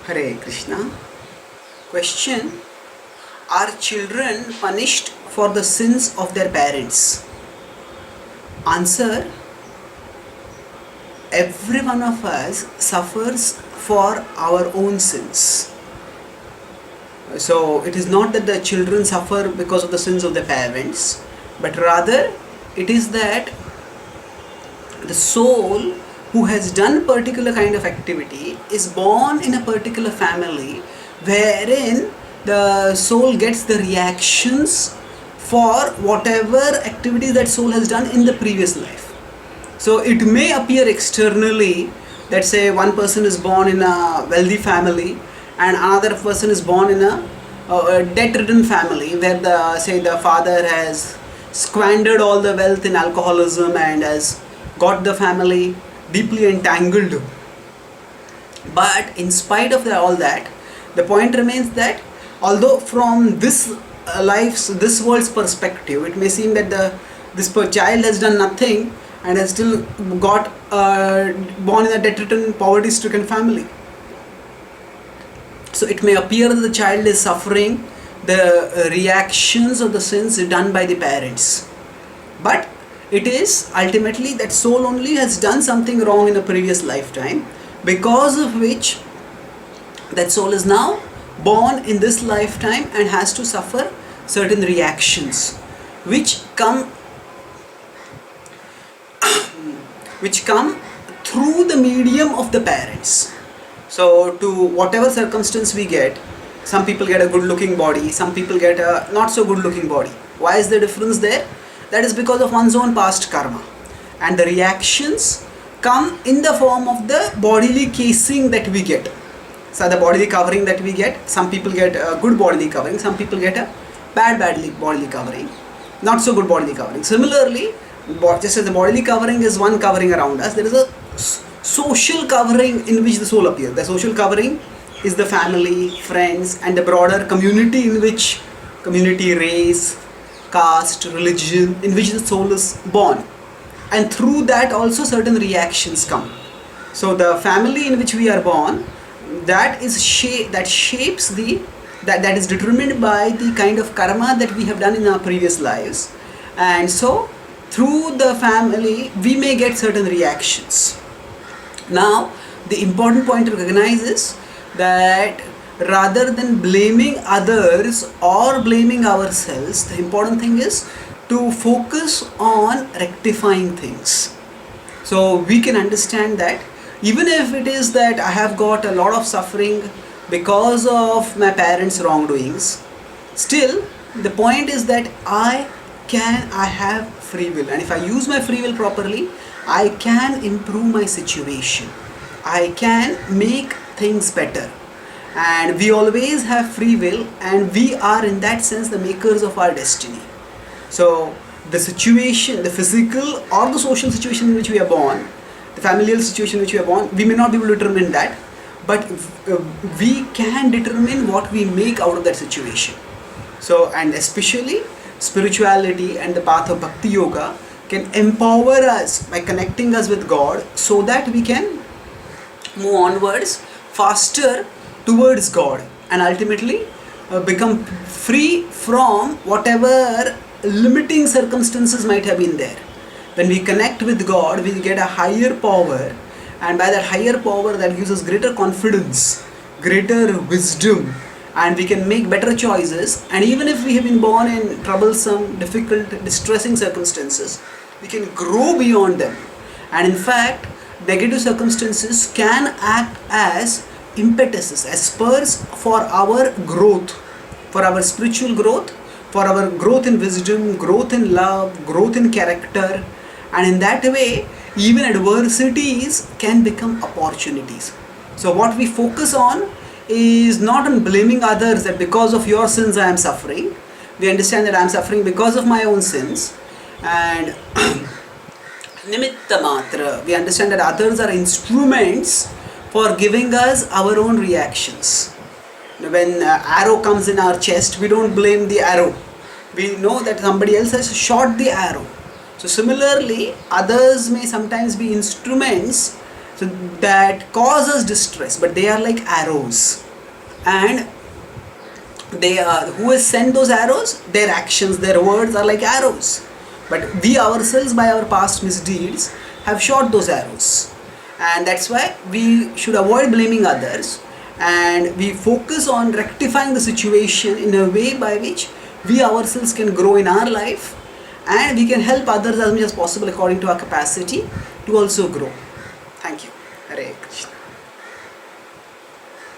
Hare Krishna. Question: are children punished for the sins of their parents? Answer: every one of us suffers for our own sins. So it is not that the children suffer because of the sins of their parents, but rather it is that the soul who has done particular kind of activity is born in a particular family wherein the soul gets the reactions for whatever activities that soul has done in the previous life. So it may appear externally that, say, one person is born in a wealthy family and another person is born in a debt-ridden family where the father has squandered all the wealth in alcoholism and has got the family deeply entangled. But in spite of all that, the point remains that although from this this world's perspective, it may seem that this child has done nothing and has still got born in a debt-ridden, poverty-stricken family. So it may appear that the child is suffering the reactions of the sins done by the parents. But it is ultimately that soul only has done something wrong in a previous lifetime, because of which that soul is now born in this lifetime and has to suffer certain reactions which come through the medium of the parents. So to whatever circumstance we get, some people get a good looking body, some people get a not so good looking body. Why is the difference there? That is because of one's own past karma, and the reactions come in the form of the bodily casing that we get. So the bodily covering that we get, some people get a good bodily covering, some people get a bad bodily covering, not so good bodily covering. Similarly, just as the bodily covering is one covering around us, there is a social covering in which the soul appears. The social covering is the family, friends, and the broader community in which race, caste, religion, in which the soul is born, and through that also certain reactions come. So the family in which we are born, that is shapes that is determined by the kind of karma that we have done in our previous lives, and so through the family we may get certain reactions. Now the important point to recognize is that rather than blaming others or blaming ourselves, the important thing is to focus on rectifying things. So we can understand that even if it is that I have got a lot of suffering because of my parents' wrongdoings, still the point is that I have free will, and if I use my free will properly, I can improve my situation, I can make things better. And we always have free will, and we are in that sense the makers of our destiny. So the situation, the physical or the social situation in which we are born, the familial situation in which we are born, we may not be able to determine that, but we can determine what we make out of that situation. So, and especially spirituality and the path of bhakti yoga can empower us by connecting us with God, so that we can move onwards faster towards God and ultimately become free from whatever limiting circumstances might have been there. When we connect with God, we get a higher power, and by that higher power, that gives us greater confidence, greater wisdom, and we can make better choices. And even if we have been born in troublesome, difficult, distressing circumstances, we can grow beyond them. And in fact, negative circumstances can act as impetuses, as spurs for our growth, for our spiritual growth, for our growth in wisdom, growth in love, growth in character. And in that way, even adversities can become opportunities. So what we focus on is not on blaming others that because of your sins I am suffering. We understand that I am suffering because of my own sins, and nimitta matra, we understand that others are instruments for giving us our own reactions. When arrow comes in our chest, we don't blame the arrow. We know that somebody else has shot the arrow. So similarly, others may sometimes be instruments so that cause us distress, but they are like arrows, and they are, who has sent those arrows? Their actions, their words are like arrows, but we ourselves by our past misdeeds have shot those arrows. And that's why we should avoid blaming others, and we focus on rectifying the situation in a way by which we ourselves can grow in our life, and we can help others as much as possible according to our capacity to also grow. Thank you. Hare Krishna.